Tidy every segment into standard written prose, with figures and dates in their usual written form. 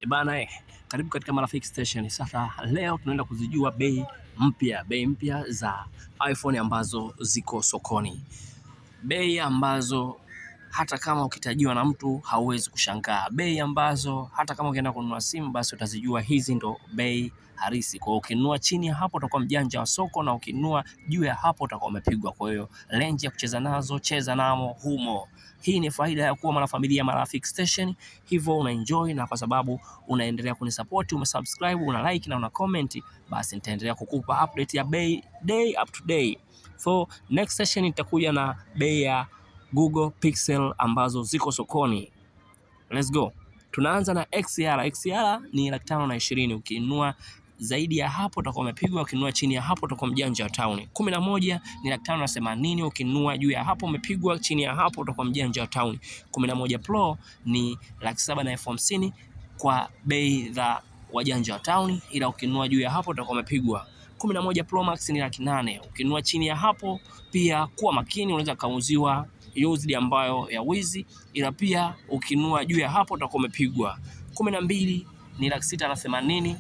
Bana, karibu katika Marafiki Station. Sasa leo tunaenda kuzijua bei mpya za iPhone ambazo ziko sokoni, bei ambazo hata kama ukitajiwa na mtu hauwezi kushangaa, bei ambazo hata kama ukienda kununua simu basi utazijua hizi ndo bei halisi. Kwa hiyo ukinunua chini ya hapo utakuwa mjanja wa soko, na ukinunua juu ya hapo utakuwa umepigwa. Kwa hiyo range ya kucheza nazo, cheza namo humo. Hii ni faida ya kuwa mwanafamilia Marafiki Station, hivyo una enjoy, na kwa sababu unaendelea kunisupport, umesubscribe, una like na una comment, basi nitaendelea kukupa update ya bei day up to day. So next session nitakuja na bei ya Google Pixel ambazo ziko sokoni. Let's go. Tunaanza na XR. XR ni 520,000. Ukinunua zaidi ya hapo utakuwa umepigwa, ukinunua chini ya hapo utakuwa mjanja wa town. 11 ni 580,000. Ukinunua juu ya hapo umepigwa, chini ya hapo utakuwa mjanja wa town. 11 Pro ni 750,000 kwa bei za wajanja wa town, ila ukinunua juu ya hapo utakuwa umepigwa. 11 Pro Max ni 800,000. Ukinunua chini ya hapo pia kuwa makini, unaweza kauziwa used ambayo ya wizi, ila pia ukinunua juu ya hapo utakuwa umepigwa. 12 ni 680,000.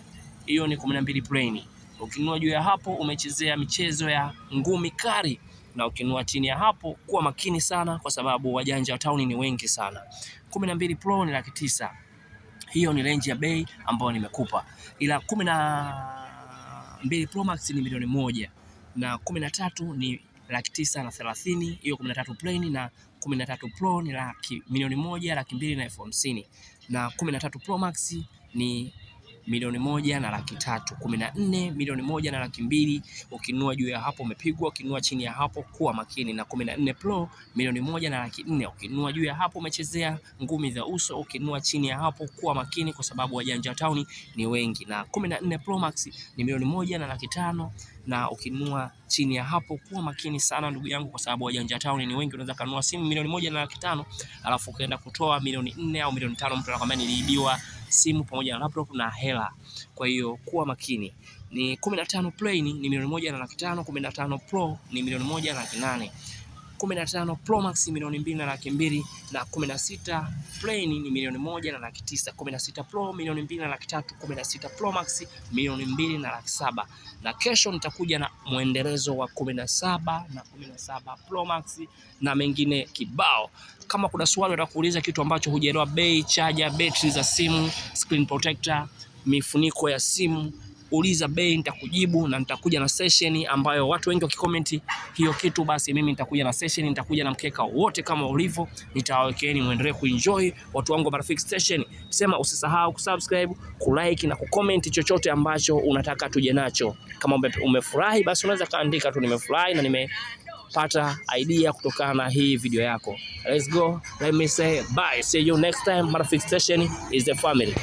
Hiyo ni 12 plain. Ukinunua juu ya hapo umechezea michezo ya ngumi kali, na ukinunua chini ya hapo kuwa makini sana, kwa sababu wajanja wa town ni wengi sana. 12 Pro ni 900,000. Hiyo ni range ya bei ambayo nimekupa, ila 12 Pro Max ni 1,000,000 na 13 ni 930,000. Hiyo 13 plain, na 13 Pro ni 1,000,000, 250,000, na 13 Pro Max ni 1,000,000 na 300,000. 14 1,000,000 na 200,000. Ukinunua juu ya hapo umepigwa, ukinunua chini ya hapo kuwa makini. Na 14 Pro 1,000,000 na 400,000. Ukinunua juu ya hapo umechezea ngumi za uso, ukinunua chini ya hapo kuwa makini, kwa sababu wajanja wa town ni wengi. Na 14 Pro Max ni 1,000,000 na 500,000, na ukinunua chini ya hapo kuwa makini sana ndugu yangu, kwa sababu wajanja wa town ni wengi. Unaweza kununua simu 1,000,000 na 500,000 alafu ukaenda kutoa 4,000,000 au 5,000,000, mtu anakuambia niliibiwa simu pamoja na laptop na hela. Kwa hiyo kuwa makini. Ni 15 plain ni 1,000,000 na 500,000. 15 Pro ni 1,000,000 na 800,000. 15 Pro Max 2,200,000 na 200,000, na 16 plain ni 1,000,000 na 900,000. 16 Pro 2,200,000 na 300,000. 16 Pro Max 2,200,000 na 700,000. Na kesho nitakuja na mwendelezo wa 17 na 17 Pro Max na mengine kibao. Kama kuna swali utakuuliza kitu ambacho hujaelewa, bei, charger, battery za simu, screen protector, mifuniko ya simu, uliza bei, nitakujibu. Na nitakuja na session ambayo watu wengi wakicomment hiyo kitu, basi mimi nitakuja na session, nitakuja na mkeka wote kama ulivyo, nitawawekeeni muendelee kuenjoy. Watu wangu Marafiki Station, sema usisahau kusubscribe, kulike na kucomment chochote ambacho unataka tuje nacho. Kama umefurahi basi unaweza kaandika tu nimefurahi na nimepata idea kutokana na hii video yako. Let's go. Let me say bye. See you next time. Marafiki Station is the family.